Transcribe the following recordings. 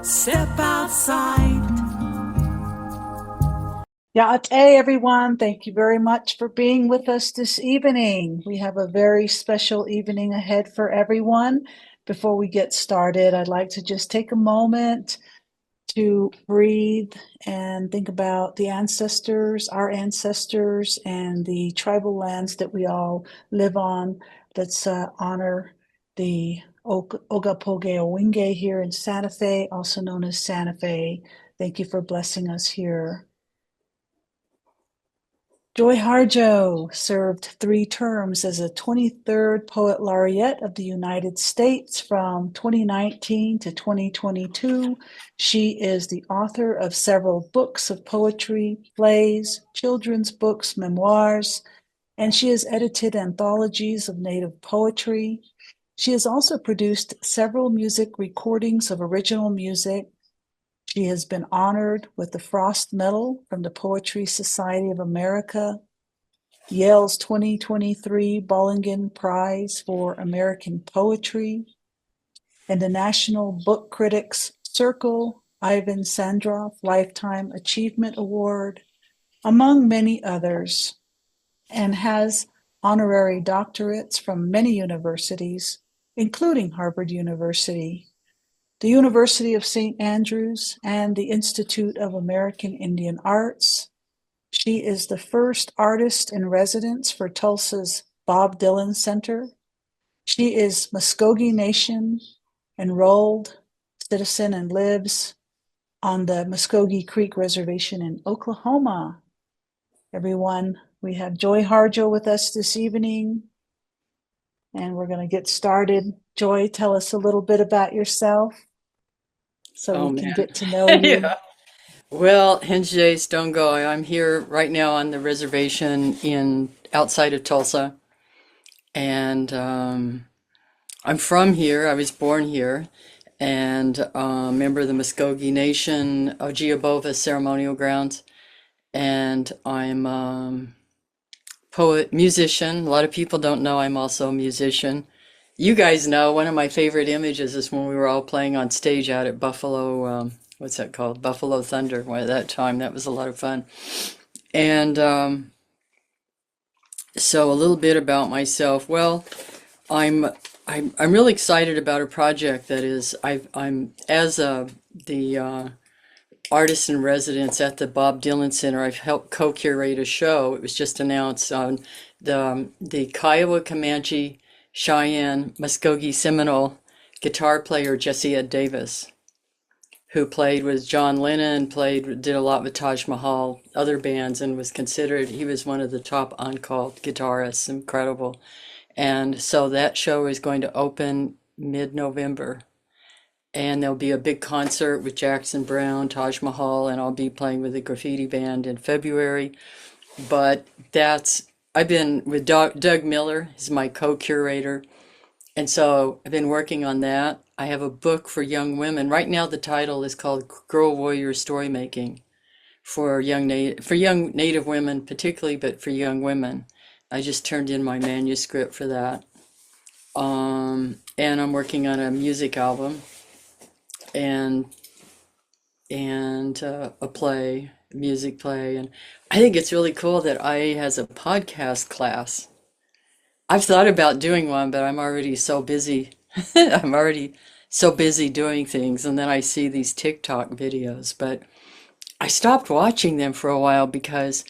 Step outside. Ya'ate, everyone. Thank you very much for being with us this evening. We have a very special evening ahead for everyone. Before we get started, I'd like to just take a moment to breathe and think about the ancestors, our ancestors, and the tribal lands that we all live on. Let's honor the Ogapoge Owinge here in Santa Fe, also known as Santa Fe. Thank you for blessing us here. Joy Harjo served 3 terms as a 23rd Poet Laureate of the United States from 2019 to 2022. She is the author of several books of poetry, plays, children's books, memoirs, and she has edited anthologies of Native poetry. She has also produced several music recordings of original music. She has been honored with the Frost Medal from the Poetry Society of America, Yale's 2023 Bollingen Prize for American Poetry, and the National Book Critics Circle Ivan Sandroff Lifetime Achievement Award, among many others, and has honorary doctorates from many universities, including Harvard University, the University of St. Andrews, and the Institute of American Indian Arts. She is the first artist in residence for Tulsa's Bob Dylan Center. She is Muskogee Nation enrolled citizen and lives on the Muskogee Creek Reservation in Oklahoma. Everyone, we have Joy Harjo with us this evening, and we're going to get started. Joy, tell us a little bit about yourself so Oh we can man. get to know you. Yeah. Well, Henjay Stongo, I'm here right now on the reservation in outside of Tulsa, and I'm from here. I was born here, and member of the Muskogee Nation, Ogeabova Ceremonial Grounds, and I'm poet, musician. A lot of people don't know I'm also a musician. You guys know one of my favorite images is when we were all playing on stage out at Buffalo, what's that called? Buffalo Thunder. Well, at that time, that was a lot of fun. And so a little bit about myself. Well, I'm I'm really excited about a project that is I'm as the artist in residence at the Bob Dylan Center. I've helped co-curate a show. It was just announced on the Kiowa Comanche Cheyenne Muskogee Seminole guitar player Jesse Ed Davis, who played with John Lennon, did a lot with Taj Mahal, other bands, and was considered, he was one of the top on-call guitarists, incredible. And so that show is going to open mid-November. And there'll be a big concert with Jackson Browne, Taj Mahal, and I'll be playing with the graffiti band in February. But I've been with Doug Miller, he's my co-curator. And so I've been working on that. I have a book for young women. Right now, the title is called Girl Warrior Story Making for young Native women, particularly, but for young women. I just turned in my manuscript for that. And I'm working on a music album and a play, music play. And I think it's really cool that I has a podcast class. I've thought about doing one, but I'm already so busy. I'm already so busy doing things, and then I see these TikTok videos. But I stopped watching them for a while because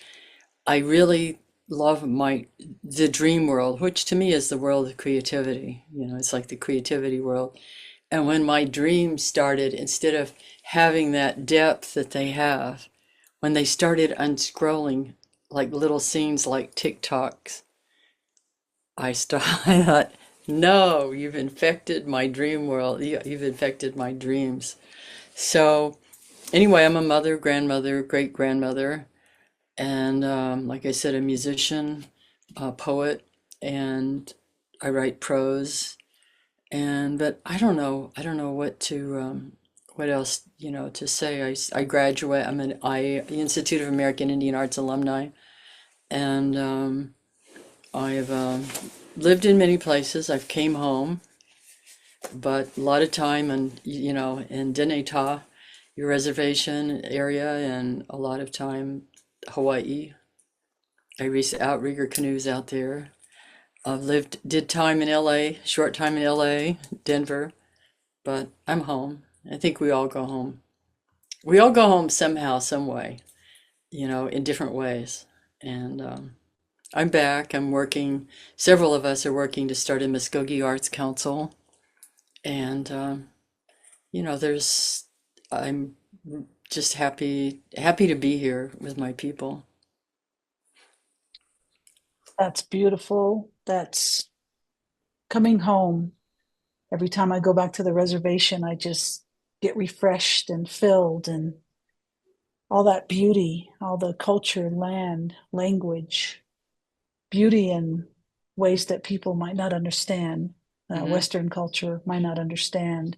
I really love the dream world, which to me is the world of creativity. You know, it's like the creativity world. And when my dreams started, instead of having that depth that they have, when they started unscrolling like little scenes like TikToks, I thought, no, you've infected my dream world. You've infected my dreams. So anyway, I'm a mother, grandmother, great grandmother, and like I said, a musician, a poet, and I write prose. But I don't know what else, to say. I graduate. I'm an Institute of American Indian Arts alumni, and I've lived in many places. I've came home, but a lot of time in Deneta, your reservation area, and a lot of time Hawaii. I race outrigger canoes out there. I've did time in LA, short time in LA, Denver, but I'm home. I think we all go home. We all go home somehow, some way, in different ways. And I'm back. I'm working. Several of us are working to start a Muskogee Arts Council, and there's. I'm just happy to be here with my people. That's beautiful. That's coming home. Every time I go back to the reservation, I just get refreshed and filled, and all that beauty, all the culture, land, language, beauty in ways that people might not understand, Hmm. Western culture might not understand.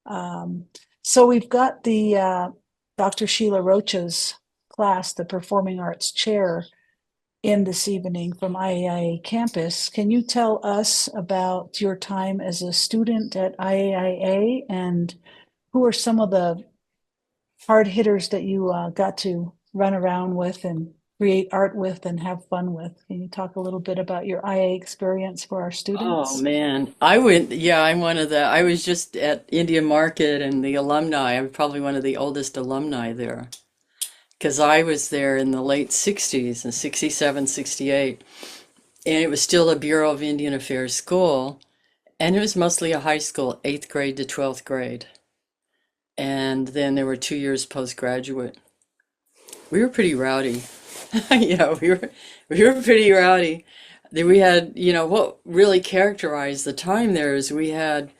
Um, so we've got the Dr. Sheila Rocha's class, the Performing Arts Chair, in this evening from IAIA campus. Can you tell us about your time as a student at IAIA, and who are some of the hard hitters that you got to run around with and create art with and have fun with? Can you talk a little bit about your IA experience for our Oh students? man, yeah, I'm one of I was just at India Market and the alumni. I'm probably one of the oldest alumni there because I was there in the late 60s and 67, 68, and it was still a Bureau of Indian Affairs school, and it was mostly a high school, 8th grade to 12th grade. And then there were 2 years postgraduate. We were pretty rowdy. We were pretty rowdy. Then we had, what really characterized the time there is we had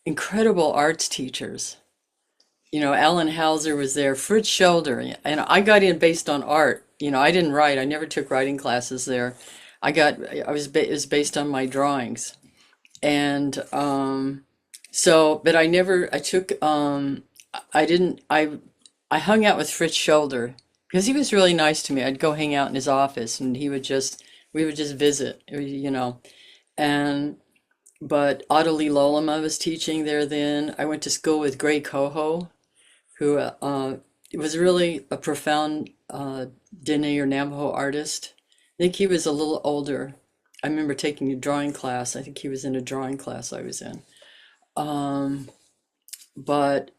incredible arts teachers. Alan Hauser was there, Fritz Schelder, and I got in based on art. I didn't write. I never took writing classes there. It was based on my drawings. And but I took, I didn't, I hung out with Fritz Schelder because he was really nice to me. I'd go hang out in his office and we would just visit, and but Audley Lolema was teaching there then. I went to school with Gray Coho, who was really a profound Dene or Navajo artist. I think he was a little older. I remember taking a drawing class. I think he was in a drawing class I was in. Um, but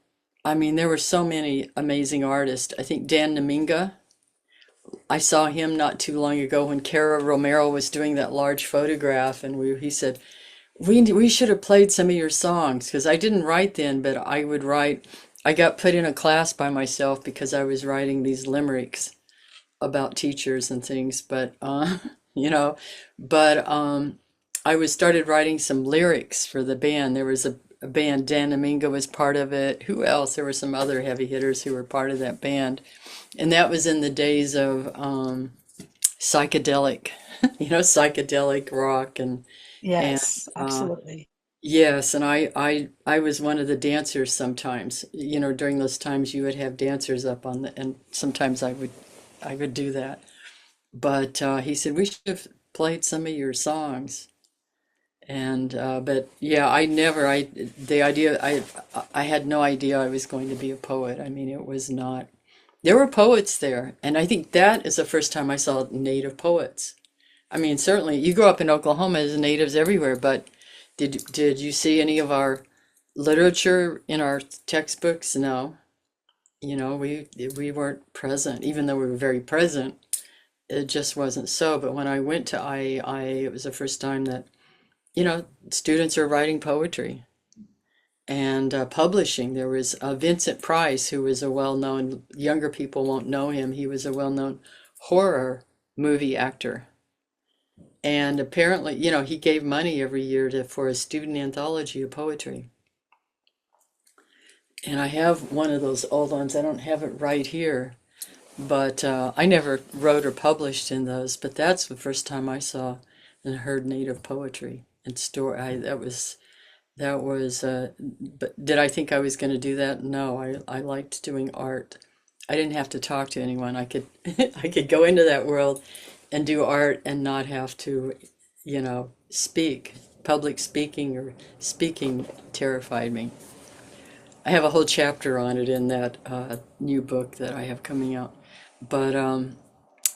I mean, there were so many amazing artists. I think Dan Naminga, I saw him not too long ago when Cara Romero was doing that large photograph, and he said, we should have played some of your songs because I didn't write then, but I would write. I got put in a class by myself because I was writing these limericks about teachers and things, but you know, but I was started writing some lyrics for the band. There was a band, Dan Aminga was part of it. Who else? There were some other heavy hitters who were part of that band, and that was in the days of psychedelic, psychedelic rock and Yes, absolutely. yes, and I was one of the dancers sometimes. During those times you would have dancers up and sometimes I would do that. But he said we should have played some of your songs. And but yeah, I had no idea I was going to be a poet. I mean, it was not. There were poets there, and I think that is the first time I saw native poets. I mean, certainly you grew up in Oklahoma, there's natives everywhere, but did you see any of our literature in our textbooks? No. We weren't present, even though we were very present. It just wasn't so. But when I went to IAI, it was the first time that, students are writing poetry and publishing. There was Vincent Price, who was a well-known, younger people won't know him. He was a well-known horror movie actor. And apparently, he gave money every year for a student anthology of poetry. And I have one of those old ones. I don't have it right here, but I never wrote or published in those. But that's the first time I saw and heard native poetry and story. But did I think I was going to do that? No, I liked doing art. I didn't have to talk to anyone. I could I could go into that world and do art and not have to, speak. Public speaking or speaking terrified me. I have a whole chapter on it in that new book that I have coming out. But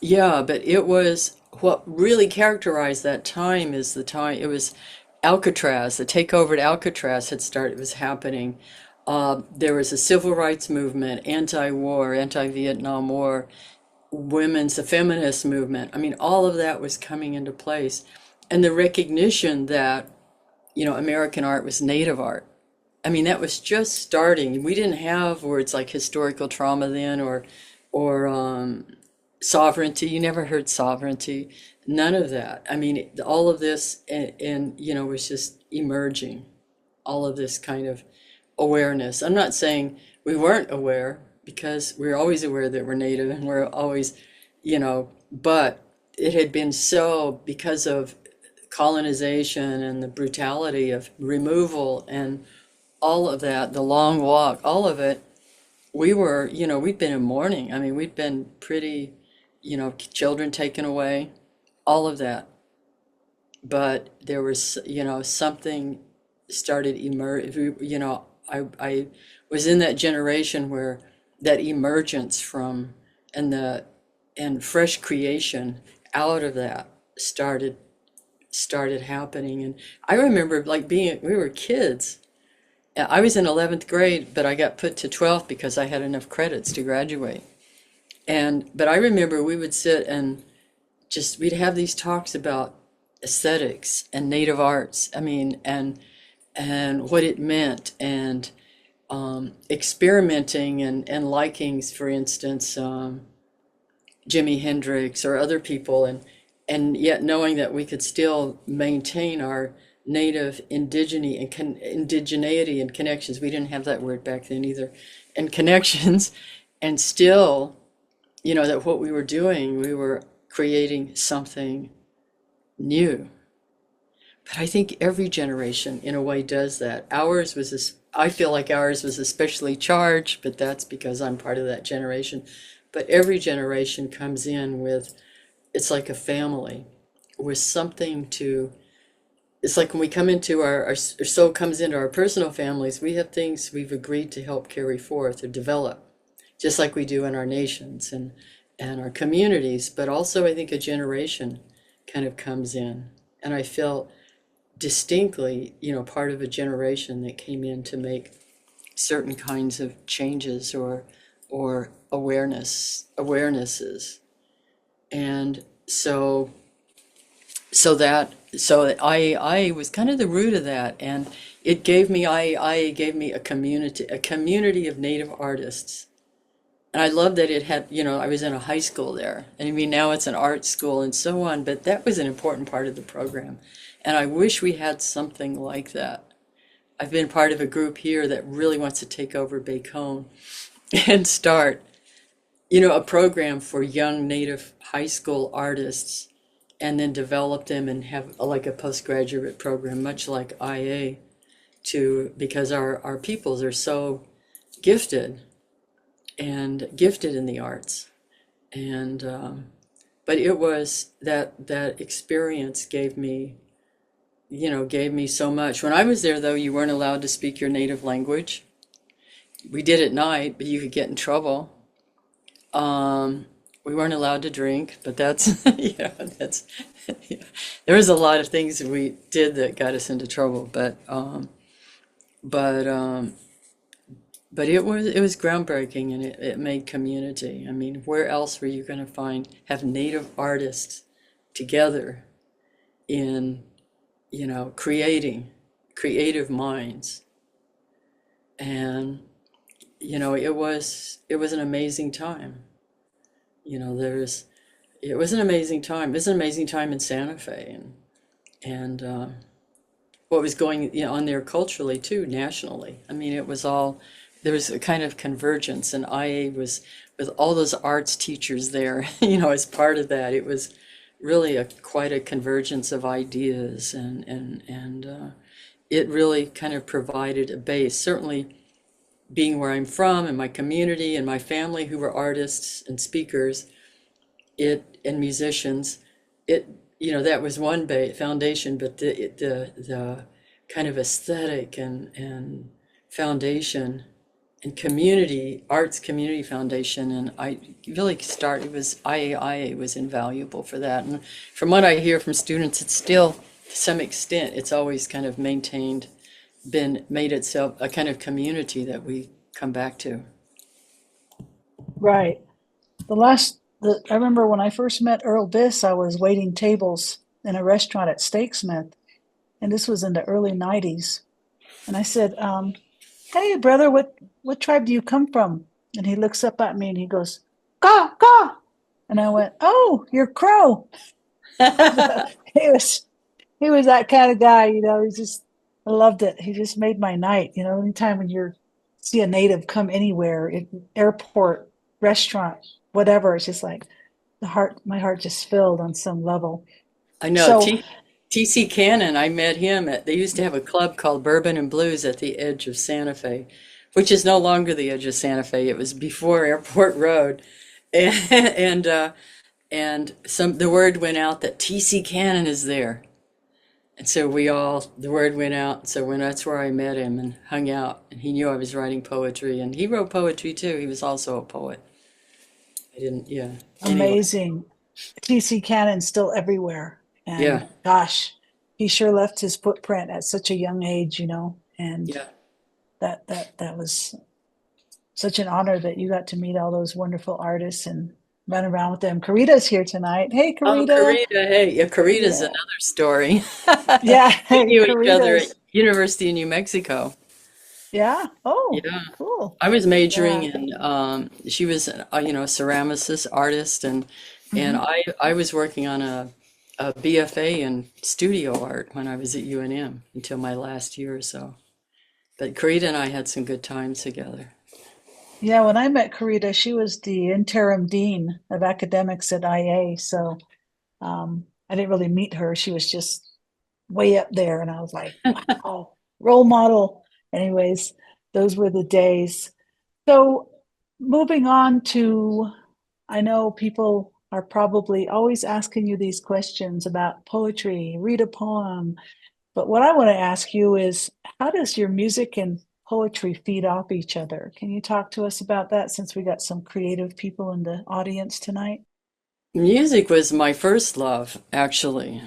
yeah, but it was what really characterized that time is the time it was Alcatraz, the takeover at Alcatraz had started, was happening. There was a civil rights movement, anti-war, anti-Vietnam War, the feminist movement. I mean, all of that was coming into place. And the recognition that, American art was Native art. I mean, that was just starting. We didn't have words like historical trauma then or sovereignty. You never heard sovereignty. None of that. I mean, all of this and was just emerging. All of this kind of awareness. I'm not saying we weren't aware because we're always aware that we're Native and we're always, but it had been so because of colonization and the brutality of removal and all of that, the long walk, all of it, we'd been in mourning. I mean, we'd been pretty, children taken away, all of that. But there was, something started emerge. I was in that generation where that emergence from and fresh creation out of that started happening. And I remember we were kids. I was in 11th grade, but I got put to 12th because I had enough credits to graduate. But I remember we would sit and we'd have these talks about aesthetics and native arts. I mean, and what it meant and experimenting and likings, for instance, Jimi Hendrix or other people, and yet knowing that we could still maintain our native indigeneity and connections. We didn't have that word back then either, and connections, and still, that what we were doing, we were creating something new. But I think every generation, in a way, does that. I feel like ours was especially charged, but that's because I'm part of that generation. But every generation comes in with, it's like a family, with something to. It's like when we come into our soul comes into our personal families, we have things we've agreed to help carry forth or develop, just like we do in our nations and our communities. But also, I think a generation kind of comes in, and I felt distinctly, part of a generation that came in to make certain kinds of changes or awarenesses, and so I was kind of the root of that, and it gave me a community of Native artists. And I love that it had, I was in a high school there, and I mean, now it's an art school and so on, but that was an important part of the program. And I wish we had something like that. I've been part of a group here that really wants to take over Bacone and start, a program for young Native high school artists, and then develop them and have like a postgraduate program, much like IA, because our peoples are so gifted in the arts. And but it was that experience gave me so much. When I was there, though, you weren't allowed to speak your native language. We did at night, but you could get in trouble. We weren't allowed to drink, but that's there was a lot of things that we did that got us into trouble. But it was groundbreaking, and it made community. I mean, where else were you going to have Native artists together in creating creative minds? And it was an amazing time. It was an amazing time. It was an amazing time in Santa Fe, and what was going on there culturally too, nationally. I mean, it was all, there was a kind of convergence, and IA was with all those arts teachers there. As part of that, it was really quite a convergence of ideas, and it really kind of provided a base. Certainly, being where I'm from and my community and my family who were artists and speakers, and musicians, that was one foundation, but the kind of aesthetic and foundation and community, arts community foundation. And I really started, it was IAIA was invaluable for that. And from what I hear from students, it's still, to some extent, it's always kind of maintained, been made itself a kind of community that we come back to. Right. I remember when I first met Earl Biss, I was waiting tables in a restaurant at Steaksmith, and this was in the early 90s. And I said, hey, brother, what tribe do you come from? And he looks up at me and he goes, Caw, caw. And I went, oh, you're Crow. He was he was that kind of guy, I loved it. He just made my night. Anytime when you see a native come anywhere, airport, restaurant, whatever, it's just like my heart just filled on some level. I know So, T.C. Cannon, I met him they used to have a club called Bourbon and Blues at the edge of Santa Fe, which is no longer the edge of Santa Fe. It was before Airport Road. And the word went out that T.C. Cannon is there. And so the word went out. So that's where I met him and hung out. And he knew I was writing poetry, and he wrote poetry too. He was also a poet. I didn't, yeah. Anyway, amazing. T.C. Cannon's still everywhere. And yeah, gosh, he sure left his footprint at such a young age, and yeah. that was such an honor that you got to meet all those wonderful artists and run around with them. Karita's here tonight. Hey, Oh, Karita. Karita, hey, yeah, Karita's Yeah. another story. Yeah. We Hey, knew each other at Karita's. University of New Mexico. Yeah. Oh, Yeah. cool. I was majoring Yeah. in, she was, a ceramicist artist, and Hmm. I was working on a BFA in studio art when I was at UNM until my last year or so. But Karita and I had some good times together. Yeah. When I met Karita, she was the interim dean of academics at IA. So I didn't really meet her. She was just way up there. And I was like, wow, role model. Anyways, those were the days. So moving on to, I know people are probably always asking you these questions about poetry, read a poem. But what I want to ask you is, how does your music and poetry feed off each other? Can you talk to us about that since we got some creative people in the audience tonight? Music was my first love, actually.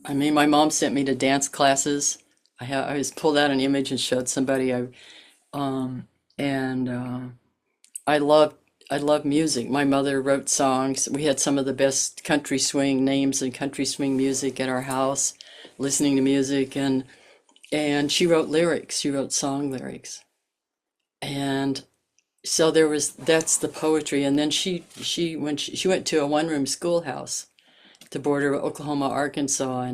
I mean, my mom sent me to dance classes. I was pulled out an image and showed somebody. And I love I love music. My mother wrote songs. We had some of the best country swing names and country swing music at our house, listening to music, and she wrote lyrics. She wrote song lyrics. And so that's the poetry. And then she went to a one-room schoolhouse at the border of Oklahoma, Arkansas,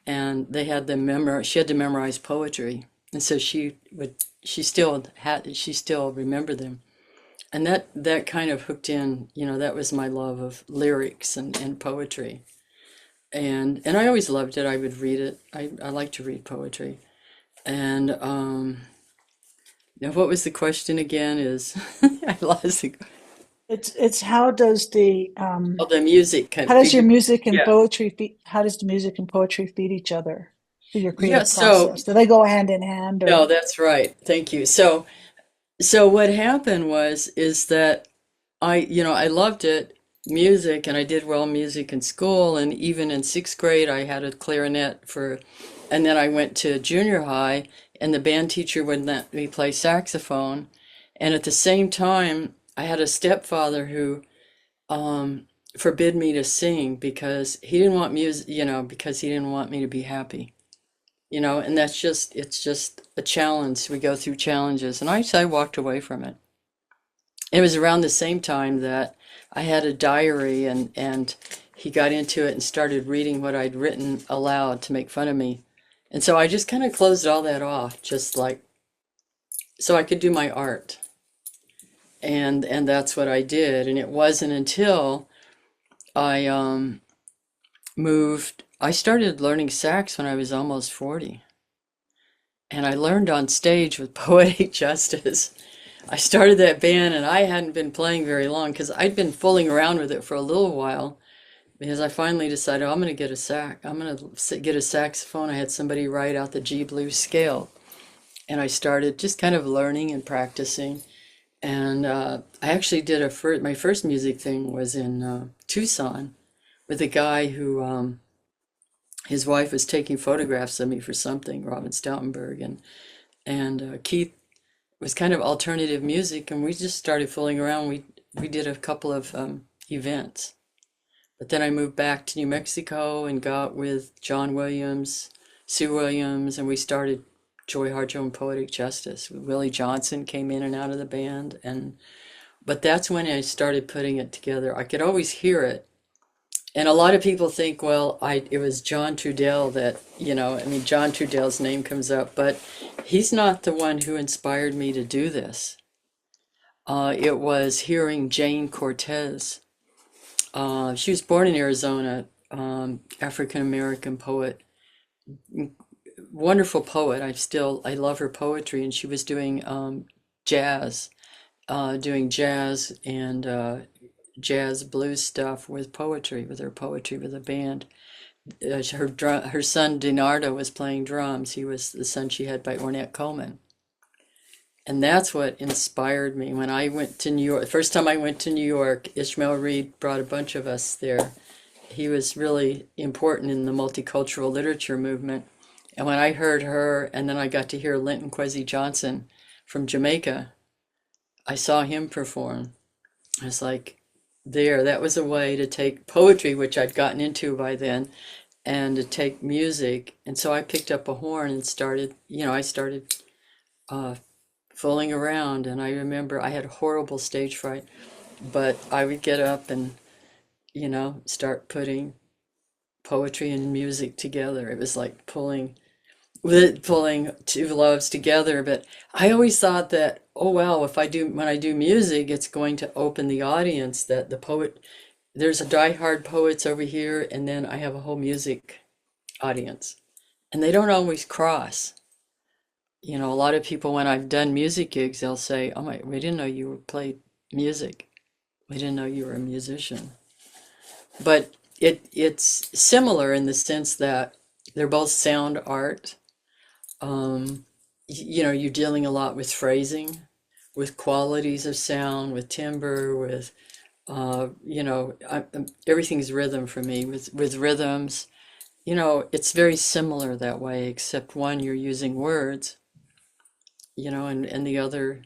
and they had them she had to memorize poetry. And so she still remembered them. And that kind of hooked in, that was my love of lyrics and poetry. And I always loved it. I would read it. I like to read poetry. And now what was the question again? Is I lost the It's how does oh, the music kind how of does your figure. music and Yeah. poetry feed how does the music and poetry feed each other through your Yeah, creative so process? Do they go hand in hand no, or that's right. Thank you. So what happened is that I loved it, music, and I did well music in school, and even in sixth grade, I had a clarinet and then I went to junior high, and the band teacher wouldn't let me play saxophone, and at the same time, I had a stepfather who forbid me to sing because he didn't want music, because he didn't want me to be happy. And it's just a challenge. We go through challenges, and I walked away from it. It was around the same time that I had a diary, and he got into it and started reading what I'd written aloud to make fun of me. And so I just kind of closed all that off, just like so I could do my art. And that's what I did. And it wasn't until I I started learning sax when I was almost 40. And I learned on stage with Poetic Justice. I started that band and I hadn't been playing very long because I'd been fooling around with it for a little while because I finally decided, I'm going to get a I'm going to get a saxophone. I had somebody write out the G blues scale, and I started just kind of learning and practicing. And I actually did my first music thing was in Tucson with a guy who his wife was taking photographs of me for something, Robin Stoutenberg, and Keith was kind of alternative music, and we just started fooling around. We did a couple of events, but then I moved back to New Mexico and got with John Williams, Sue Williams, and we started Joy Harjo and Poetic Justice. Willie Johnson came in and out of the band, and but that's when I started putting it together. I could always hear it. And a lot of people think, well, it was John Trudell that, I mean, John Trudell's name comes up, but he's not the one who inspired me to do this. It was hearing Jane Cortez. She was born in Arizona, African American poet, wonderful poet. I love her poetry, and she was doing jazz, and jazz blues stuff with poetry, with her poetry with a band. Her son DiNardo was playing drums. He was the son she had by Ornette Coleman. And that's what inspired me when I went to New York. The first time I went to New York, Ishmael Reed brought a bunch of us there. He was really important in the multicultural literature movement. And when I heard her, and then I got to hear Linton Kwesi Johnson from Jamaica, I saw him perform. I was like, that was a way to take poetry, which I'd gotten into by then, and to take music. And so I picked up a horn and started fooling around. And I remember I had horrible stage fright, but I would get up and, start putting poetry and music together. It was like pulling two loves together. But I always thought that, oh well, when I do music, it's going to open the audience, that there's a diehard poets over here, and then I have a whole music audience, and they don't always cross. A lot of people, when I've done music gigs, they'll say, oh my, we didn't know you played music, we didn't know you were a musician. But it's similar in the sense that they're both sound art. You're dealing a lot with phrasing, with qualities of sound, with timbre, with everything's rhythm for me, with rhythms. It's very similar that way, except one you're using words, and the other,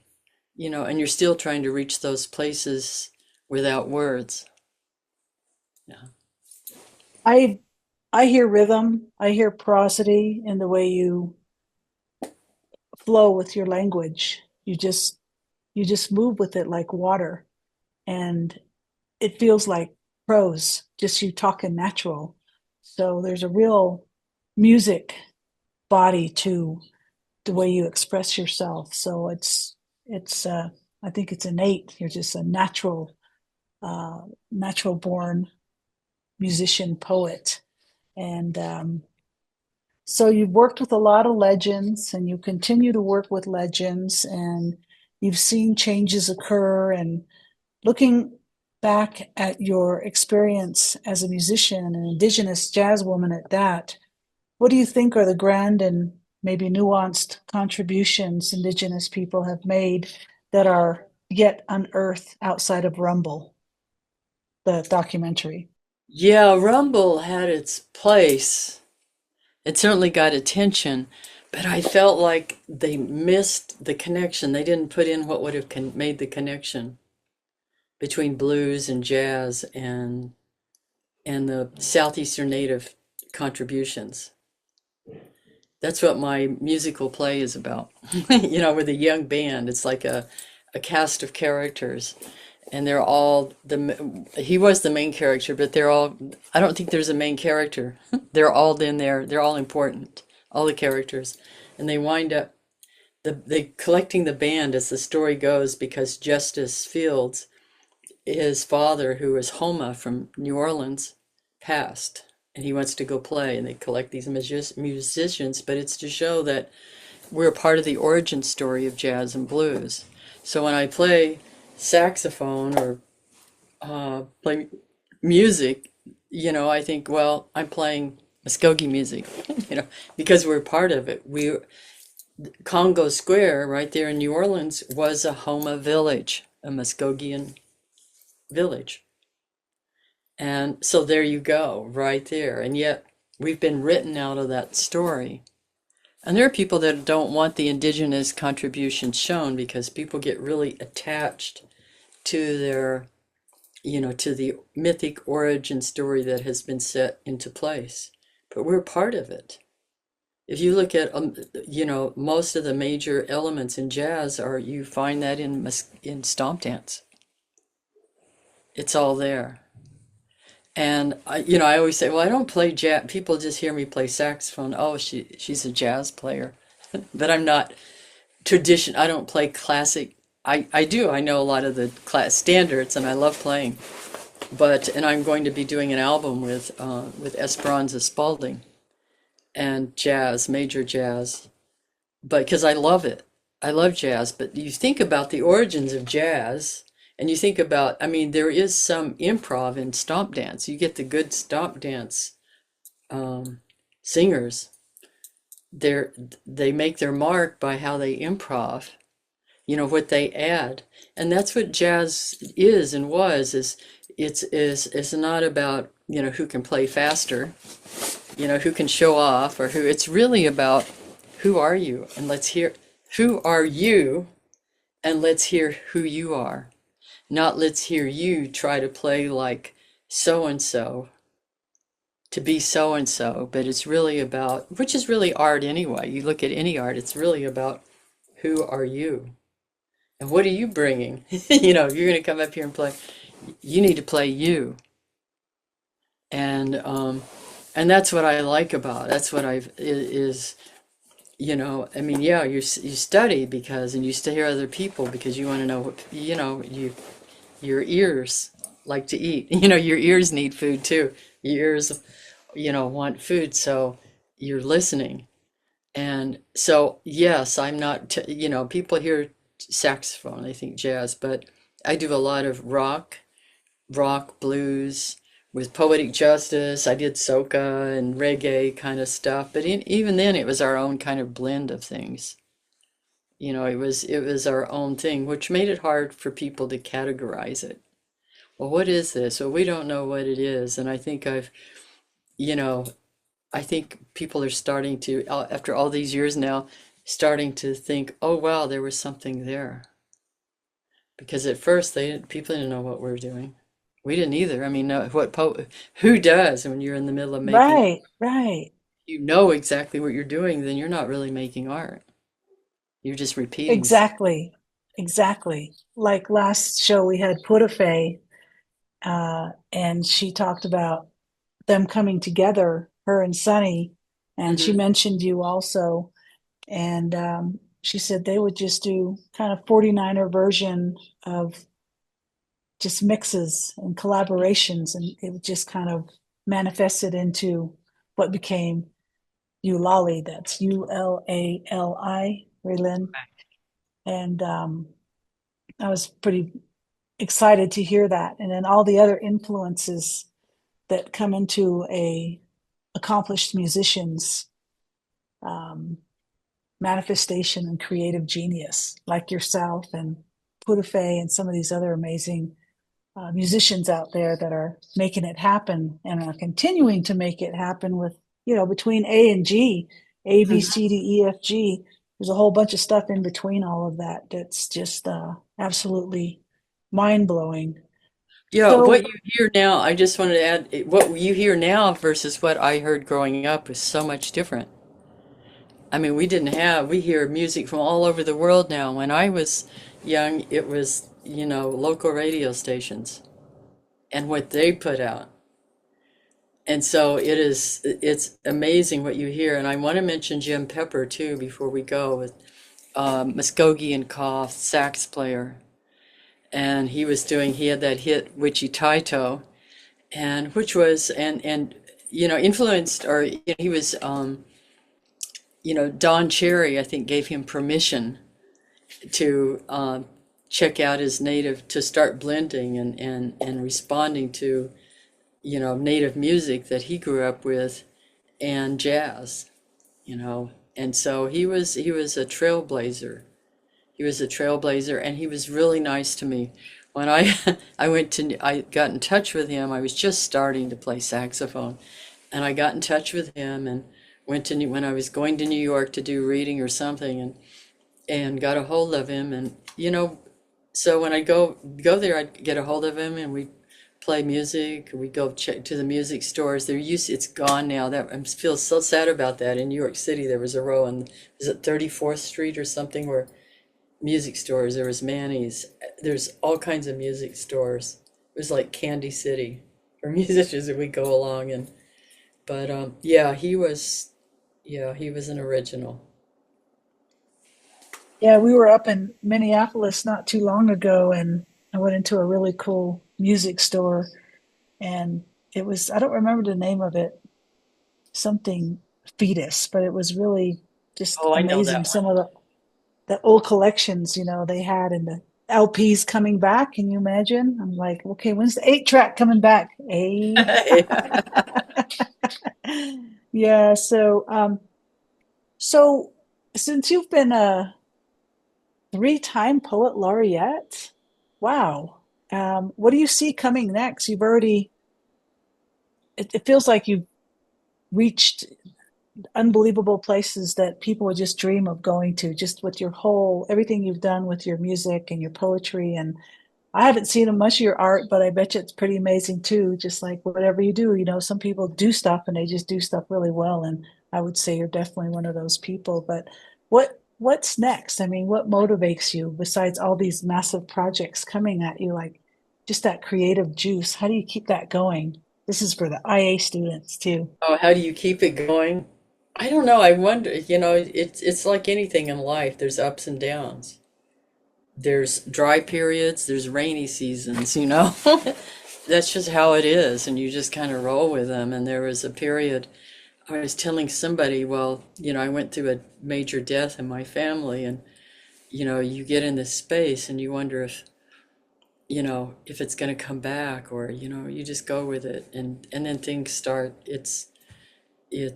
and you're still trying to reach those places without words. Yeah. I I hear rhythm, I hear prosody in the way you flow with your language. You just move with it like water, and it feels like prose, just you talking natural. So there's a real music body to the way you express yourself. So it's I think it's innate. You're just a natural born musician poet. And so you've worked with a lot of legends, and you continue to work with legends, and you've seen changes occur. And looking back at your experience as a musician, an Indigenous jazz woman at that, what do you think are the grand and maybe nuanced contributions Indigenous people have made that are yet unearthed outside of Rumble, the documentary? Yeah, Rumble had its place. It certainly got attention, but I felt like they missed the connection. They didn't put in what would have made the connection between blues and jazz and the Southeastern Native contributions. That's what my musical play is about. With a young band, it's like a cast of characters, and they're all he was the main character, but they're all, I don't think there's a main character. They're all in there. They're all important, all the characters, and they wind up they collecting the band as the story goes, because Justice Fields, his father, who is Homa from New Orleans, passed, and he wants to go play, and they collect these musicians, but it's to show that we're part of the origin story of jazz and blues. So when I play saxophone or play music, I think, well, I'm playing Muskogee music, because we're part of it. Congo Square, right there in New Orleans, was a Homa village, a Muskogean village. And so there you go, right there. And yet we've been written out of that story. And there are people that don't want the indigenous contributions shown because people get really attached to their, to the mythic origin story that has been set into place. But we're part of it. If you look at, most of the major elements in jazz you find that in stomp dance. It's all there. And I always say, well, I don't play jazz. People just hear me play saxophone. Oh, she's a jazz player, but I'm not tradition. I don't play classic. I do. I know a lot of the class standards, and I love playing. And I'm going to be doing an album with Esperanza Spalding and jazz, major jazz, but because I love it. I love jazz. But you think about the origins of jazz. And you think about, there is some improv in stomp dance. You get the good stomp dance singers. They make their mark by how they improv, what they add. And that's what jazz is and was, it's not about, who can play faster, who can show off or who, it's really about who are you? And let's hear, who are you? And let's hear who you are. Not let's hear you try to play like so-and-so to be so-and-so, but it's really about, which is really art anyway. You look at any art, it's really about who are you? And what are you bringing? You're going to come up here and play, you need to play you. And that's what I like about, that's what you study and you hear other people because you want to know what, your ears like to eat. Your ears need food too. Your ears, want food, so you're listening. And so, yes, I'm not, people hear saxophone, they think jazz, but I do a lot of rock, blues, with poetic justice. I did soca and reggae kind of stuff, but even then it was our own kind of blend of things. It was our own thing, which made it hard for people to categorize it. Well, what is this? Well, we don't know what it is. And I think I think people are starting to, after all these years now, starting to think, oh, wow, there was something there. Because at first people didn't know what we're doing. We didn't either. No, who does when you're in the middle of making, Right, right. you know exactly what you're doing, then you're not really making art. You're just repeating stuff. Exactly. Exactly. Like last show we had Pudafe, and she talked about them coming together, her and Sunny, and she Mhm. mentioned you also. And she said they would just do kind of 49er version of just mixes and collaborations, and it would just kind of manifested into what became Eulali. That's Ulali, Raylin. And I was pretty excited to hear that. And then all the other influences that come into a accomplished musician's manifestation and creative genius, like yourself and Pudafe and some of these other amazing musicians out there that are making it happen and are continuing to make it happen with, between A and G, A, B, Mhm. C, D, E, F, G. There's a whole bunch of stuff in between all of that that's just absolutely mind blowing. Yeah, what So, you hear now, I just wanted to add, what you hear now versus what I heard growing up is so much different. We hear music from all over the world now. When I was young, it was, local radio stations and what they put out. And so it's amazing what you hear. And I want to mention Jim Pepper too before we go, with Muskogee Cough, sax player. And he had that hit, Witchy Taito, and which was, and influenced, or he was, Don Cherry, I think, gave him permission to check out his native, to start blending and responding to, native music that he grew up with and jazz, you know. And so he was a trailblazer. He was a trailblazer, and he was really nice to me. When I I got in touch with him. I was just starting to play saxophone, and I got in touch with him and when I was going to New York to do reading or something, and got a hold of him, and so when I go there, I'd get a hold of him, and we play music. We go check to the music stores. It's gone now. That I feel so sad about that. In New York City, there was a row on, is it 34th Street or something, where music stores. There was Manny's. There's all kinds of music stores. It was like Candy City for musicians that we go along. And but yeah, he was an original. Yeah, we were up in Minneapolis not too long ago, and I went into a really cool music store, and it was, I don't remember the name of it, something fetus, but it was really just Oh, I know amazing. that Some of the old collections, they had, and the LPs coming back. Can you imagine? I'm like, okay, when's the 8-track coming back? Eight. one. Yeah, so since you've been a three-time poet laureate, wow. What do you see coming next? It feels like you've reached unbelievable places that people would just dream of going to, just with everything you've done with your music and your poetry. And I haven't seen much of your art, but I bet you it's pretty amazing too. Just like whatever you do, some people do stuff and they just do stuff really well. And I would say you're definitely one of those people. But what's next? I mean, what motivates you besides all these massive projects coming at you? Like just that creative juice. How do you keep that going? This is for the IA students too. Oh, how do you keep it going? I don't know. I wonder, it's like anything in life. There's ups and downs. There's dry periods, there's rainy seasons. That's just how it is, and you just kind of roll with them. And there was a period, I was telling somebody, well, I went through a major death in my family, and you get in this space and you wonder if it's going to come back, or you just go with it, and then things start. It's you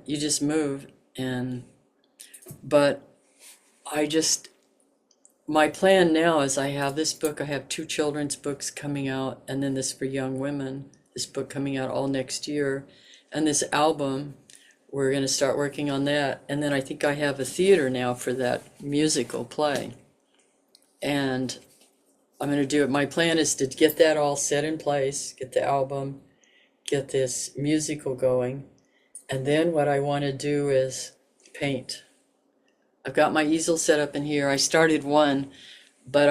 just move. And but I just my plan now is I have this book. I have two children's books coming out, and then this for young women, this book coming out all next year, and this album. We're going to start working on that, and then I think I have a theater now for that musical play, and I'm going to do it. My plan is to get that all set in place, get the album, get this musical going, and then what I want to do is paint. I've got my easel set up in here. I started one, but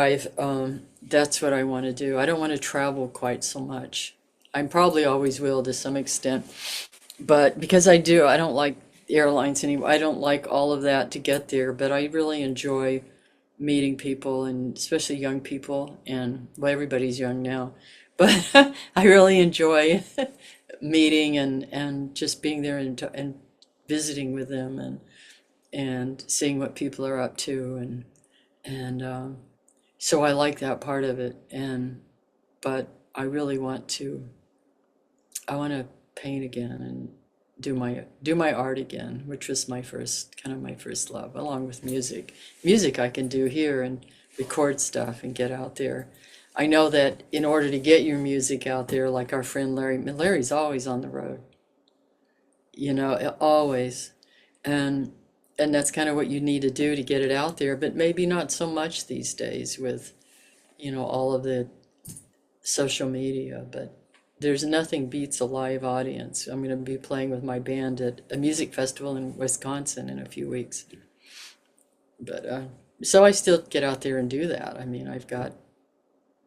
that's what I want to do. I don't want to travel quite so much. I probably always will to some extent, but because I don't like airlines anymore. I don't like all of that to get there, but I really enjoy meeting people, and especially young people, and well, everybody's young now, but I really enjoy meeting and just being there and visiting with them, and seeing what people are up to, and so I like that part of it. But I really I want to paint again and do my art again, which was my first love, along with music. Music I can do here and record stuff and get out there. I know that in order to get your music out there, like our friend Larry's always on the road, always. And that's kind of what you need to do to get it out there, but maybe not so much these days with, all of the social media. But there's nothing beats a live audience. I'm going to be playing with my band at a music festival in Wisconsin in a few weeks. But so I still get out there and do that. I mean, I've got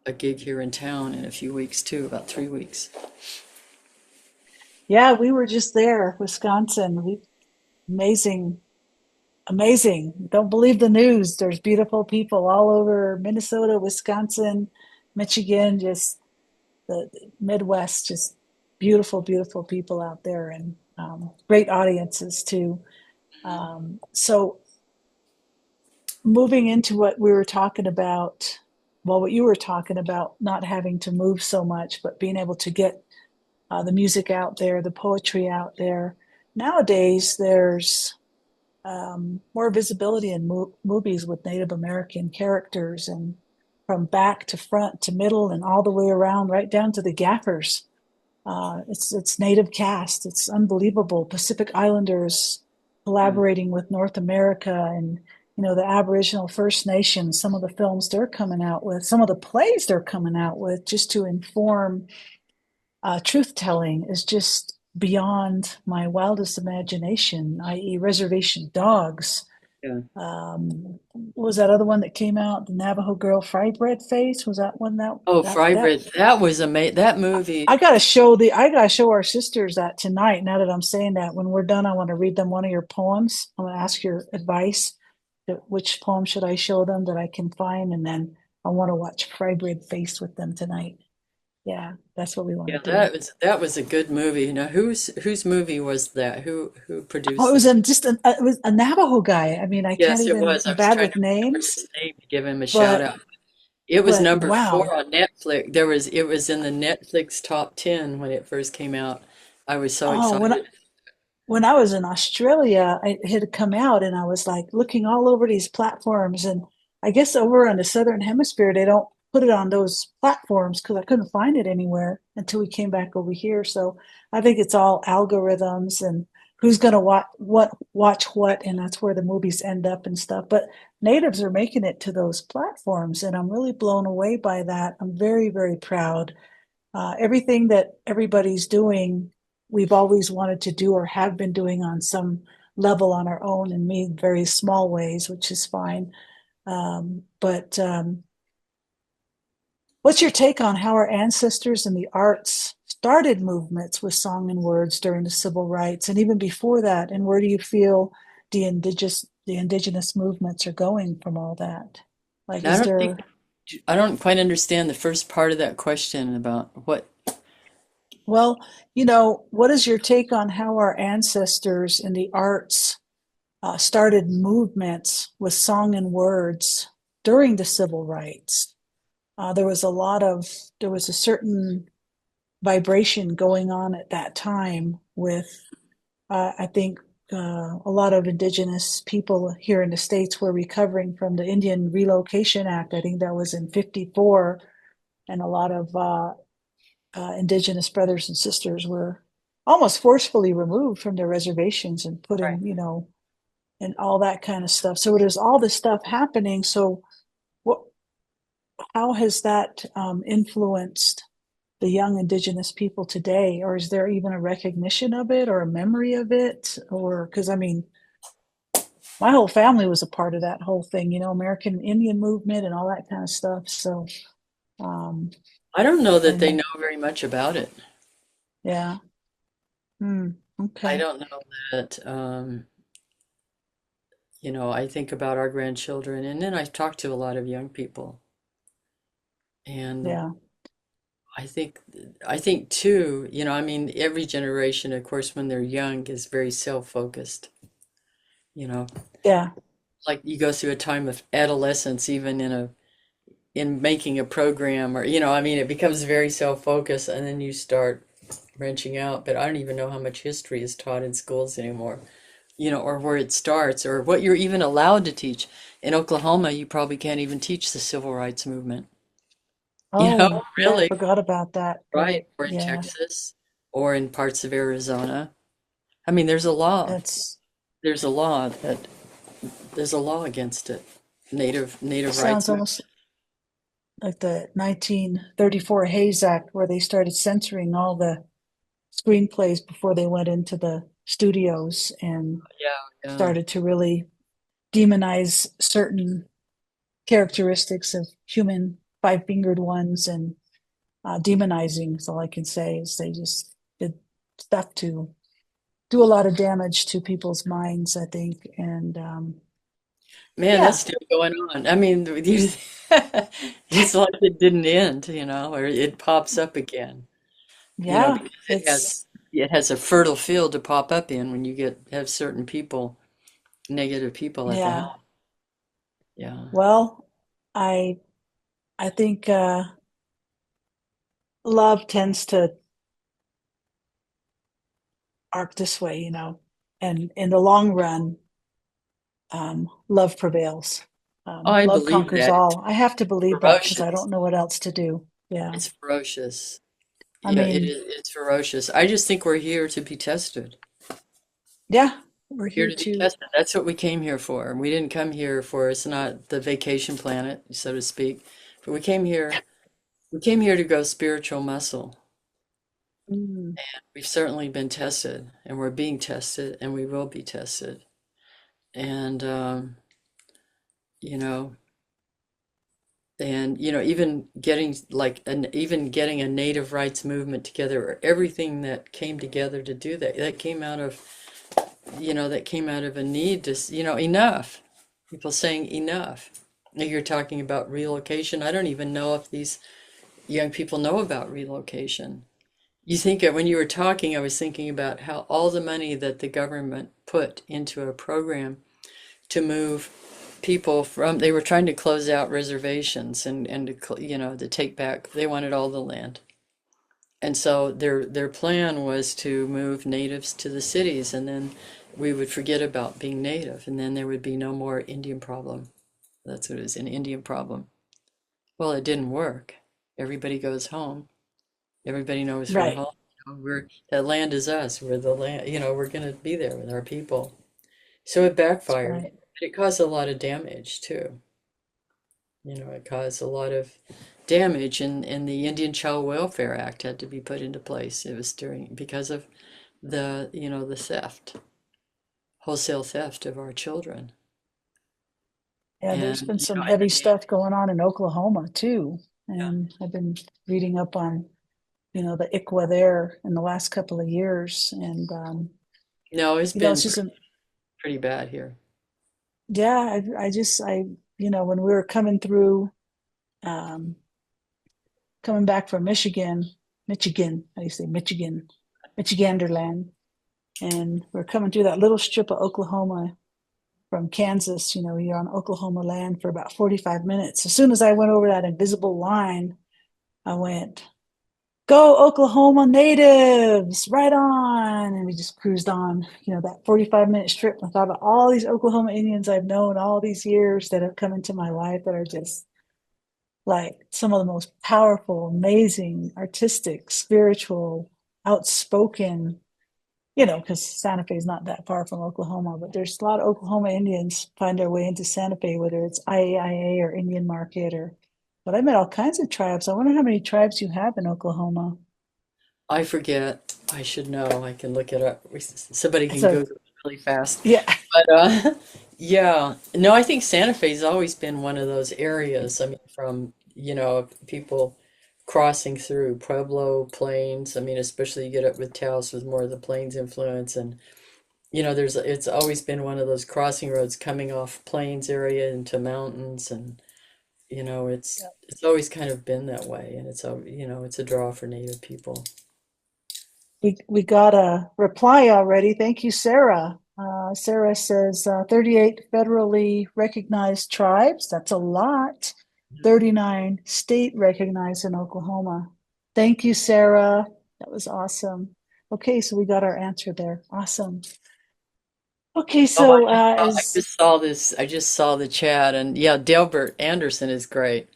a gig here in town in a few weeks too, about 3 weeks. Yeah, we were just there, Wisconsin. Amazing, amazing. Don't believe the news. There's beautiful people all over Minnesota, Wisconsin, Michigan, just the Midwest, just beautiful, beautiful people out there, and great audiences too. So moving into what we were talking about, well, what you were talking about, not having to move so much, but being able to get the music out there, the poetry out there. nowadays there's more visibility in movies with Native American characters, and from back to front to middle and all the way around, right down to the gaffers. It's native cast. It's unbelievable. Pacific Islanders Mm. collaborating with North America, and the Aboriginal First Nations. Some of the films they're coming out with, some of the plays they're coming out with, just to inform truth telling, is just beyond my wildest imagination. I.e., Reservation Dogs. Yeah. What was that other one that came out? The Navajo Girl Fry Bread Face. Was that one Oh, that Fry that Bread. That was amazing. That movie. I gotta show our sisters that tonight. Now that I'm saying that, when we're done, I want to read them one of your poems. I want to ask your advice. Which poem should I show them that I can find? And then I want to watch Fry Bread Face with them tonight. Yeah, that's what we want Yeah, to do. that was a good movie. Now, whose movie was that? Who Oh, it produced was it? It was a Navajo guy. I mean, I can't Yes, it even. was. I I'm was bad trying with to remember names, his name to give him a shout but out. It was number wow. 4 on Netflix. It was in the Netflix top 10 when it first came out. I was so Oh, excited. when I was in Australia, it had come out, and I was like looking all over these platforms. And I guess over on the Southern Hemisphere, they don't put it on those platforms because I couldn't find it anywhere until we came back over here. So I think it's all algorithms and who's going to watch what, and that's where the movies end up and stuff. But natives are making it to those platforms, and I'm really blown away by that. I'm very, very proud. Everything that everybody's doing, we've always wanted to do or have been doing on some level on our own, and me in very small ways, which is fine. But what's your take on how our ancestors in the arts started movements with song and words during the civil rights and even before that? And where do you feel the indigenous movements are going from all that? Like, And is there I don't quite understand the first part of that question about what. Well, what is your take on how our ancestors in the arts started movements with song and words during the civil rights? There was there was a certain vibration going on at that time with, I think, a lot of indigenous people here in the States were recovering from the Indian Relocation Act. I think that was in 54. And a lot of indigenous brothers and sisters were almost forcefully removed from their reservations and put Right. in, and all that kind of stuff. So there's all this stuff happening. So what, how has that influenced the young indigenous people today? Or is there even a recognition of it or a memory of it? Or, because I mean, my whole family was a part of that whole thing, American Indian movement and all that kind of stuff. So, um, I don't know that they and know very much about it. yeah, I okay, don't know that, I think about our grandchildren, and then I talk to a lot of young people, and yeah, I think too, I mean, every generation, of course, when they're young, is very self-focused. You know, yeah. like you go through a time of adolescence, even in making a program, or I mean, it becomes very self-focused, and then you start branching out. But I don't even know how much history is taught in schools anymore. Or where it starts, or what you're even allowed to teach. In Oklahoma, you probably can't even teach the civil rights movement. Oh, yeah, I Really, forgot about that. right? Right. Or in Yeah. Texas, or in parts of Arizona. I mean, there's a law. That's There's a law that there's a law against it. Native rights sounds movement. almost like the 1934 Hayes Act, where they started censoring all the screenplays before they went into the studios and Yeah, yeah. started to really demonize certain characteristics of human five-fingered ones, and demonizing is all I can say. Is they just did stuff to do a lot of damage to people's minds, I think. And Man, that's yeah, still going on. I mean, it's like it didn't end, or it pops up again, yeah, because it's it has a fertile field to pop up in when you have certain people, negative people at the yeah. helm. Yeah. Well, I I think love tends to arc this way, And in the long run, love prevails. I Love believe conquers that. It's all. I have to believe that because I ferocious. don't know what else to do. Yeah. It's ferocious. I Yeah, it mean, is. It's ferocious. I just think we're here to be tested. yeah, we're Here here to be to, tested. That's what we came here for. We didn't come here for, it's not the vacation planet, so to speak. But we came here to go spiritual muscle. mm, We've certainly been tested, and we're being tested, and we will be tested. And you know, even getting even getting a native rights movement together, or everything that came together to do that, that came out of a need to, enough. People saying enough. Now you're talking about relocation. I don't even know if these young people know about relocation. You think when you were talking, I was thinking about how all the money that the government put into a program to move people from, they were trying to close out reservations and to take back, they wanted all the land. And so their plan was to move natives to the cities, and then we would forget about being native, and then there would be no more Indian problem. That's what it is, an Indian problem. Well, it didn't work. Everybody goes home. Everybody knows we're right. home. That land is us. We're the land. We're gonna be there with our people. So it That's backfired. right. It caused a lot of damage too. It caused a lot of damage, and the Indian Child Welfare Act had to be put into place. It was because of the theft, wholesale theft of our children. Yeah, there's And been some and heavy then stuff going on in Oklahoma too. yeah. And I've been reading up on, the ICWA there in the last couple of years. And, No, it's been it's just, pretty bad here. yeah, when we were coming through, um, coming back from Michigan, how do you say Michigan, Michiganderland. And we're coming through that little strip of Oklahoma from Kansas. You're on Oklahoma land for about 45 minutes. As soon as I went over that invisible line, I went, go Oklahoma natives, right on. And we just cruised on, that 45-minute strip. I thought about all these Oklahoma Indians I've known all these years that have come into my life that are just like some of the most powerful, amazing, artistic, spiritual, outspoken, because Santa Fe is not that far from Oklahoma, but there's a lot of Oklahoma Indians find their way into Santa Fe, whether it's IAIA or Indian Market but I met all kinds of tribes. I wonder how many tribes you have in Oklahoma. I forget. I should know. I can look it up. Somebody can So, Google it really fast. yeah, But yeah. No, I think Santa Fe's always been one of those areas. I mean, from, people crossing through Pueblo Plains. I mean, especially you get up with Taos with more of the Plains influence. And, it's always been one of those crossing roads coming off Plains area into mountains. And, it's always kind of been that way. And it's a draw for Native people. we got a reply already. Thank you, Sarah. Sarah says 38 federally recognized tribes. That's a lot. 39 state recognized in Oklahoma. Thank you, Sarah. That was awesome. Okay, so we got our answer there. Awesome. Okay, Oh, so I as just saw this. I just saw the chat, and yeah, Delbert Anderson is great,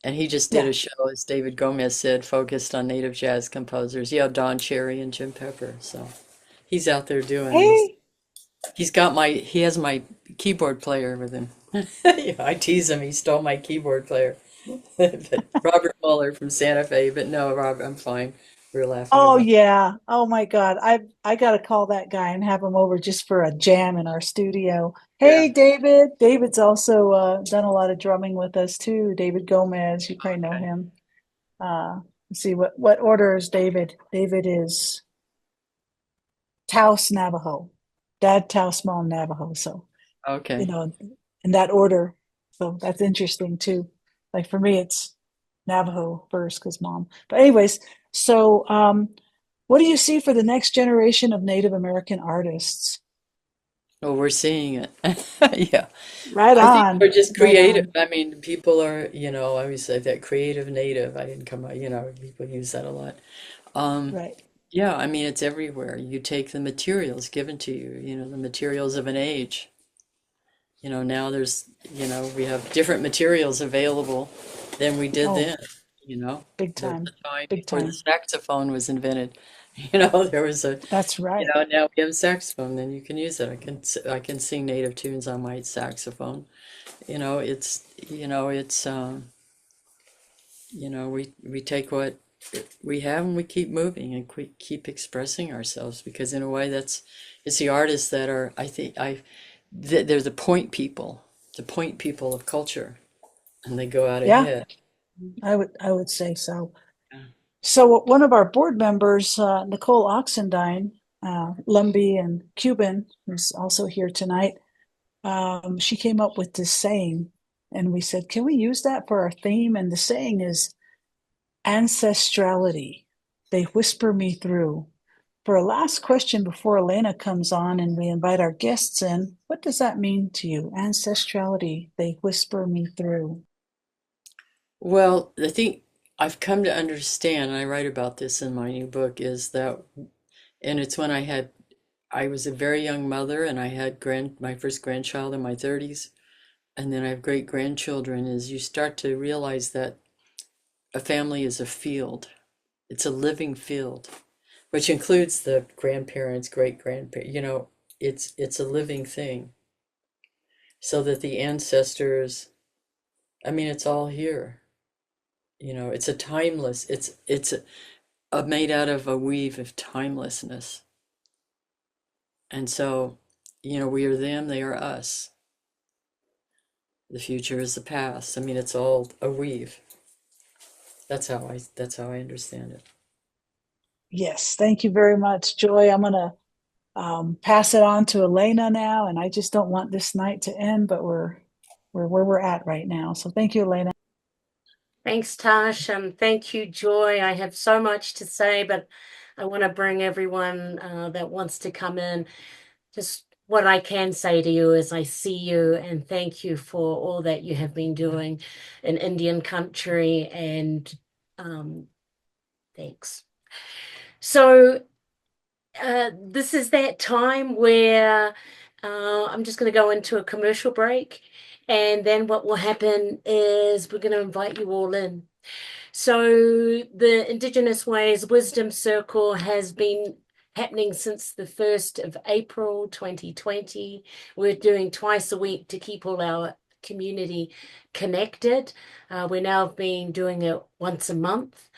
and he just did yeah. a show, as David Gomez said, focused on native jazz composers. Yeah, Don Cherry and Jim Pepper. So he's out there doing. Hey, He has my keyboard player with him. Yeah, I tease him. He stole my keyboard player. But Robert Mueller from Santa Fe. But no, Rob, I'm fine. We're laughing oh about. yeah. Oh my God. I gotta call that guy and have him over just for a jam in our studio. Yeah. Hey David. David's also done a lot of drumming with us too. David Gomez, you probably know Okay. him. Let's see what order is David? David is Taos Navajo. Dad Taos Mom Navajo. So, you Okay. know, in that order. So that's interesting too. Like for me, it's Navajo first because mom. But anyways, so what do you see for the next generation of Native American artists? Well, we're seeing it. Yeah. Right I think on, we're just right creative. on. I mean, people are, I always say that creative native. I didn't come out, people use that a lot. Um, Right. Yeah, I mean, it's everywhere. You take the materials given to you, the materials of an age. Now we have different materials available than we did Oh, then, you know. big There was time, a time big before the time. saxophone was invented. There was a, That's right. now we have a saxophone, then you can use it. I can sing native tunes on my saxophone. We take what we have and we keep moving and we keep expressing ourselves because in a way it's the artists that are, I think, they're the point people of culture, and they go out Yeah, ahead. I would say so. Yeah. So one of our board members, Nicole Oxendine, Lumbee and Cuban, who's also here tonight, she came up with this saying, and we said, can we use that for our theme? And the saying is ancestrality. They whisper me through. For a last question before Elena comes on and we invite our guests in, what does that mean to you? Ancestrality, they whisper me through. Well, the thing I've come to understand, and I write about this in my new book, is that, and it's when I was a very young mother and I had my first grandchild in my 30s, and then I have great grandchildren, is you start to realize that a family is a field. It's a living field, which includes the grandparents, great grandparents, it's a living thing. So that the ancestors, I mean, it's all here. It's a timeless, made out of a weave of timelessness. And so, we are them, they are us. The future is the past. I mean, it's all a weave. That's how I understand it. Yes, thank you very much, Joy. I'm going to pass it on to Elena now, and I just don't want this night to end, but we're where we're at right now. So thank you, Elena. Thanks, Tash, and thank you, Joy. I have so much to say, but I want to bring everyone that wants to come in. Just what I can say to you is I see you and thank you for all that you have been doing in Indian country, and thanks. So this is that time where I'm just going to go into a commercial break, and then what will happen is we're going to invite you all in. So the Indigenous Ways Wisdom Circle has been happening since the 1st of April 2020. We're doing twice a week to keep all our community connected. We're now been doing it once a month.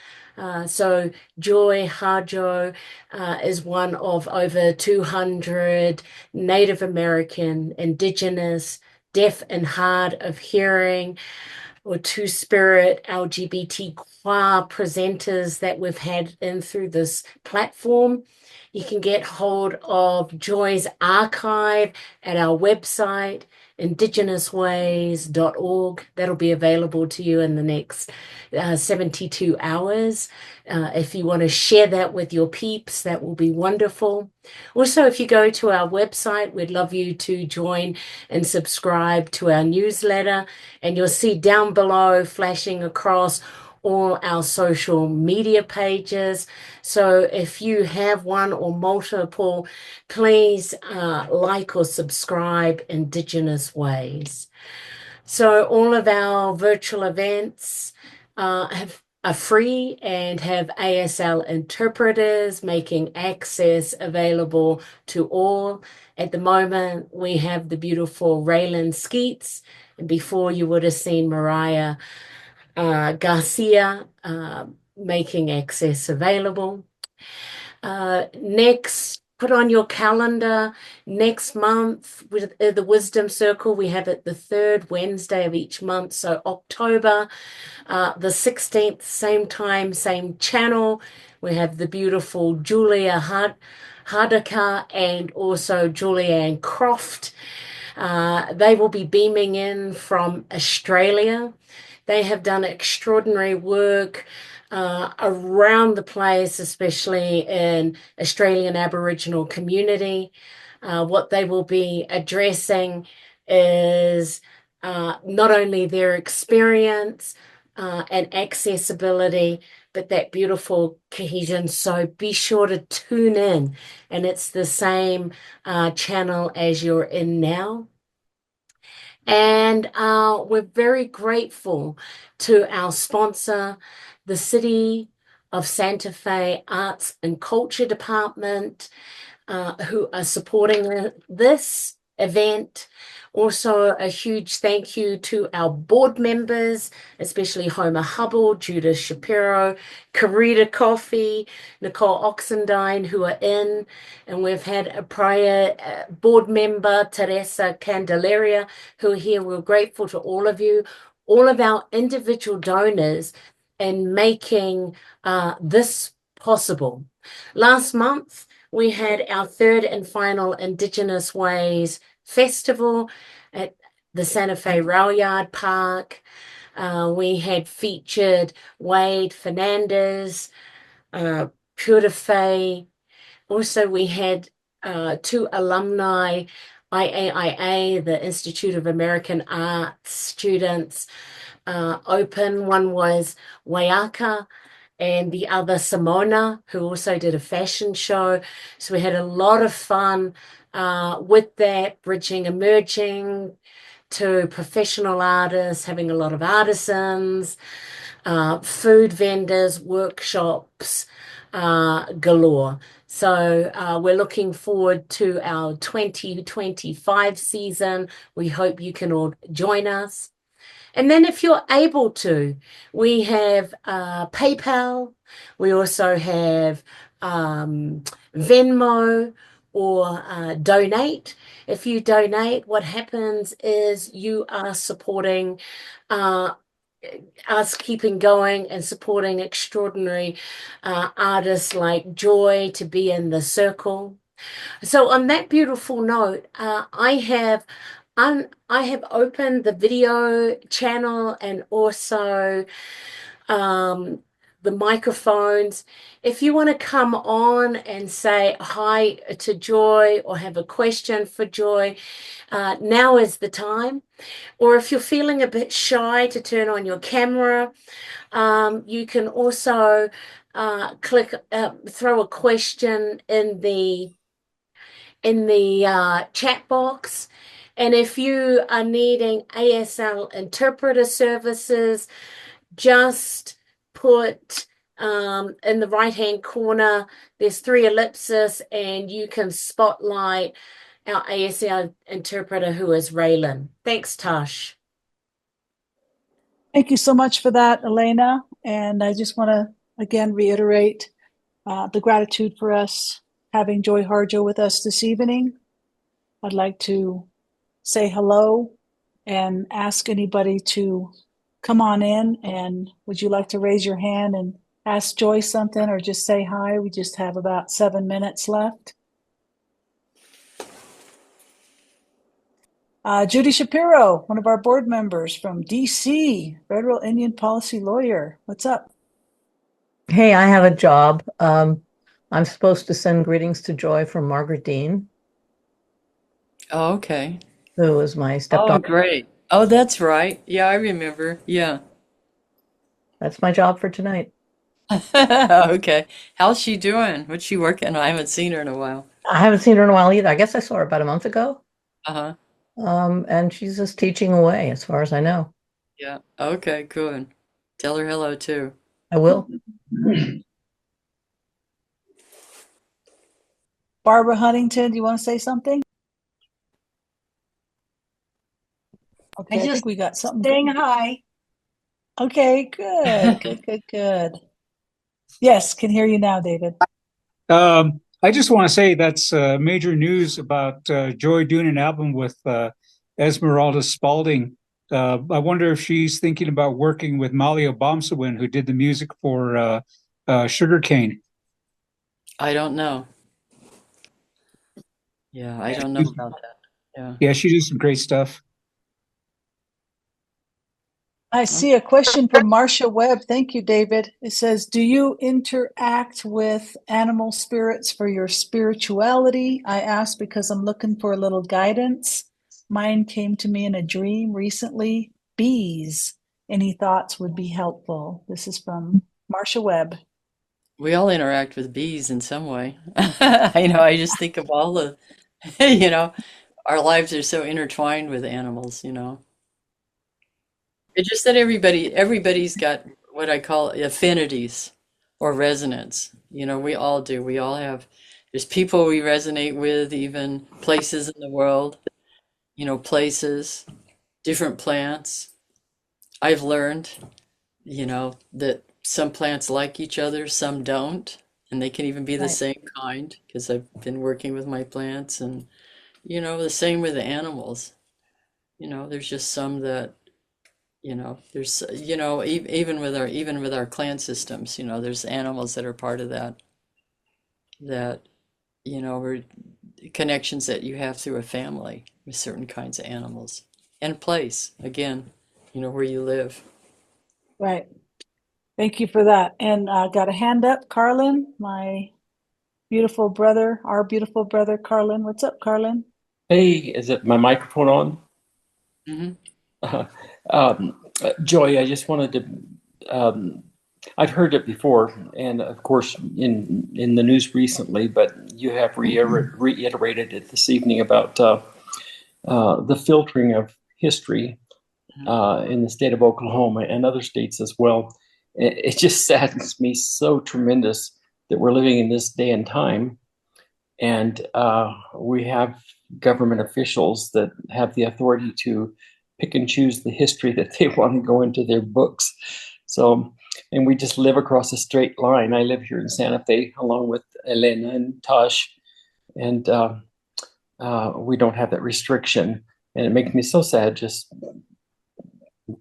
So Joy Harjo is one of over 200 Native American, Indigenous, deaf and hard of hearing, or two-spirit LGBTQ presenters that we've had in through this platform. You can get hold of Joy's archive at our website, IndigenousWays.org. That'll be available to you in the next 72 hours. If you want to share that with your peeps, that will be wonderful. Also, if you go to our website, we'd love you to join and subscribe to our newsletter, and you'll see down below flashing across all our social media pages. So if you have one or multiple, please like or subscribe Indigenous Ways. So all of our virtual events are free and have ASL interpreters, making access available to all. At the moment, we have the beautiful Raylan Skeets, and before you would have seen Mariah Garcia making access available. Next, put on your calendar, next month with the Wisdom Circle, we have it the third Wednesday of each month. So October the 16th, same time, same channel. We have the beautiful Julia Hardaka and also Julianne Croft. They will be beaming in from Australia. They have done extraordinary work around the place, especially in Australian Aboriginal community. What they will be addressing is not only their experience and accessibility, but that beautiful cohesion. So be sure to tune in, and it's the same channel as you're in now. And we're very grateful to our sponsor, the City of Santa Fe Arts and Culture Department, who are supporting this event. Also, a huge thank you to our board members, especially Homer Hubble, Judith Shapiro, Karita Coffey, Nicole Oxendine, who are in. And we've had a prior board member, Teresa Candelaria, who are here. We're grateful to all of you, all of our individual donors, in making this possible. Last month, we had our third and final Indigenous Ways Festival at the Santa Fe Rail Yard Park. We had featured Wade Fernandez, Pura Fay. Also, we had two alumni, IAIA, the Institute of American Arts students, open. One was Wayaka, and the other Simona, who also did a fashion show. So we had a lot of fun with that, bridging emerging to professional artists, having a lot of artisans, food vendors, workshops galore. So we're looking forward to our 2025 season. We hope you can all join us. And then if you're able to, we have PayPal. We also have Venmo or donate. If you donate, what happens is you are supporting us keeping going and supporting extraordinary artists like Joy to be in the circle. So on that beautiful note, I have opened the video channel and also the microphones. If you want to come on and say hi to Joy or have a question for Joy, now is the time. Or if you're feeling a bit shy to turn on your camera, you can also throw a question in the chat box. And if you are needing ASL interpreter services, just put in the right-hand corner, there's 3 ellipses, and you can spotlight our ASL interpreter, who is Raylan. Thanks, Tosh. Thank you so much for that, Elena. And I just want to again reiterate the gratitude for us having Joy Harjo with us this evening. I'd like to say hello and ask anybody to come on in. And would you like to raise your hand and ask Joy something or just say hi? We just have about 7 minutes left. Judy Shapiro, one of our board members from DC, federal Indian policy lawyer. What's up? Hey, I have a job. I'm supposed to send greetings to Joy from Margaret Dean, Oh, okay. who is my Oh, stepdaughter. great. Oh, that's right. Yeah, I remember. Yeah. That's my job for tonight. Okay. How's she doing? What's she working on? I haven't seen her in a while. I haven't seen her in a while either. I guess I saw her about a month ago. Uh-huh. And she's just teaching away, as far as I know. Yeah. Okay, good. Tell her hello too. I will. Barbara Huntington, do you want to say something? Okay, I think we got something. Saying hi. Okay, good, good. Yes, can hear you now, David. I just want to say that's major news about Joy doing an album with Esmeralda Spalding. I wonder if she's thinking about working with Malia Bomsawin, who did the music for Sugarcane. I don't know. Yeah, I don't know about that. Yeah. Yeah, she does some great stuff. I see a question from Marcia Webb. Thank you, David. It says, do you interact with animal spirits for your spirituality? I ask because I'm looking for a little guidance. Mine came to me in a dream recently. Bees. Any thoughts would be helpful. This is from Marcia Webb. We all interact with bees in some way. I just think of all the, you know, our lives are so intertwined with animals. It's just that everybody's got what I call affinities or resonance. We all do. We all have, there's people we resonate with, even places in the world, places, different plants. I've learned, that some plants like each other, some don't, and they can even be the Right. same kind because I've been working with my plants and, the same with the animals. There's just some that, there's, even with our clan systems, there's animals that are part of that, or connections that you have through a family with certain kinds of animals and place, again, where you live. Right. Thank you for that. And got a hand up, Carlin, my beautiful brother, our beautiful brother, Carlin. What's up, Carlin? Hey, is it my microphone on? Hmm. Joy, I just wanted to, I've heard it before, and of course in the news recently, but you have reiterated it this evening about the filtering of history in the state of Oklahoma and other states as well. It just saddens me so tremendous that we're living in this day and time, and we have government officials that have the authority to pick and choose the history that they want to go into their books. So, and we just live across a straight line. I live here in Santa Fe along with Elena and Tosh, and we don't have that restriction. And it makes me so sad, just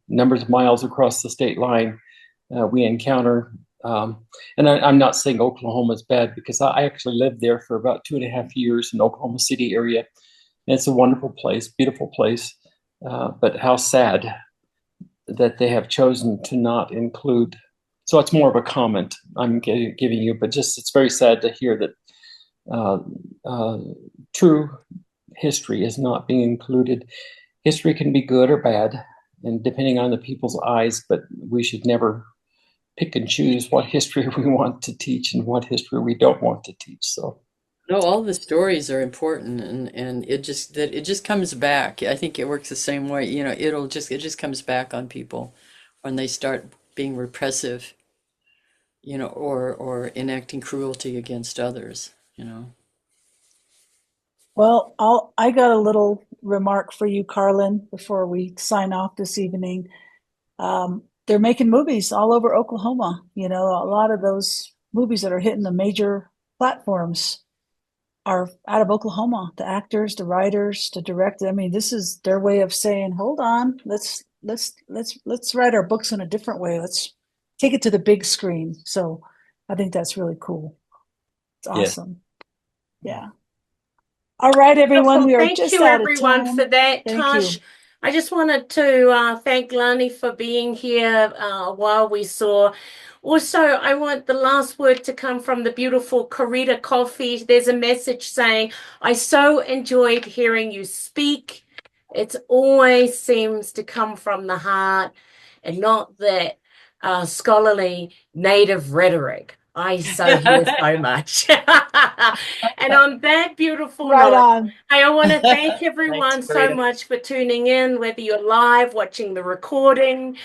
numbers of miles across the state line we encounter. And I'm not saying Oklahoma is bad, because I actually lived there for about 2.5 years in Oklahoma City area. And it's a wonderful place, beautiful place. But how sad that they have chosen to not include. So it's more of a comment I'm giving you, but just it's very sad to hear that true history is not being included. History can be good or bad, and depending on the people's eyes, but we should never pick and choose what history we want to teach and what history we don't want to teach. So No, all the stories are important, and it just comes back. I think it works the same way. It just comes back on people when they start being repressive, or enacting cruelty against others. Well, I got a little remark for you, Carlin, before we sign off this evening. They're making movies all over Oklahoma. A lot of those movies that are hitting the major platforms are out of Oklahoma. The actors, the writers, the director. I mean, this is their way of saying, "Hold on, let's write our books in a different way. Let's take it to the big screen." So, I think that's really cool. It's awesome. Yeah. All right, everyone. Beautiful. We are Thank just you, out of everyone, time. for that. Thank Tosh, you. I just wanted to thank Lani for being here while we saw. Also, I want the last word to come from the beautiful Corita Coffee. There's a message saying, I so enjoyed hearing you speak. It always seems to come from the heart and not that scholarly native rhetoric. I so hear so much. And on that beautiful Right note, on. I want to thank Thanks, everyone so Frida. much for tuning in, whether you're live watching the recording.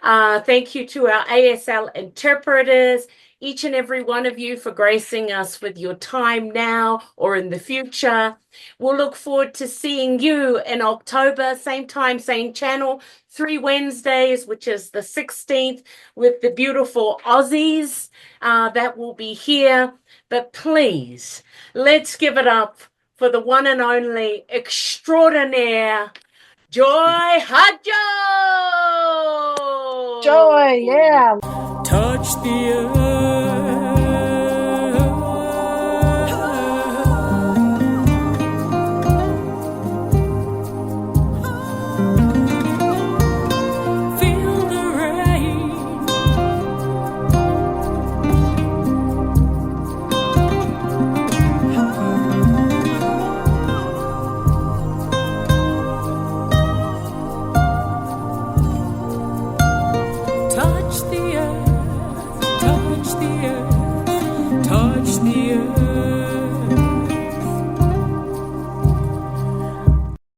Thank you to our ASL interpreters, each and every one of you for gracing us with your time now or in the future. We'll look forward to seeing you in October, same time, same channel, 3 Wednesdays, which is the 16th, with the beautiful Aussies that will be here. But please, let's give it up for the one and only extraordinaire Joy Harjo! Joy, yeah. Touch the earth.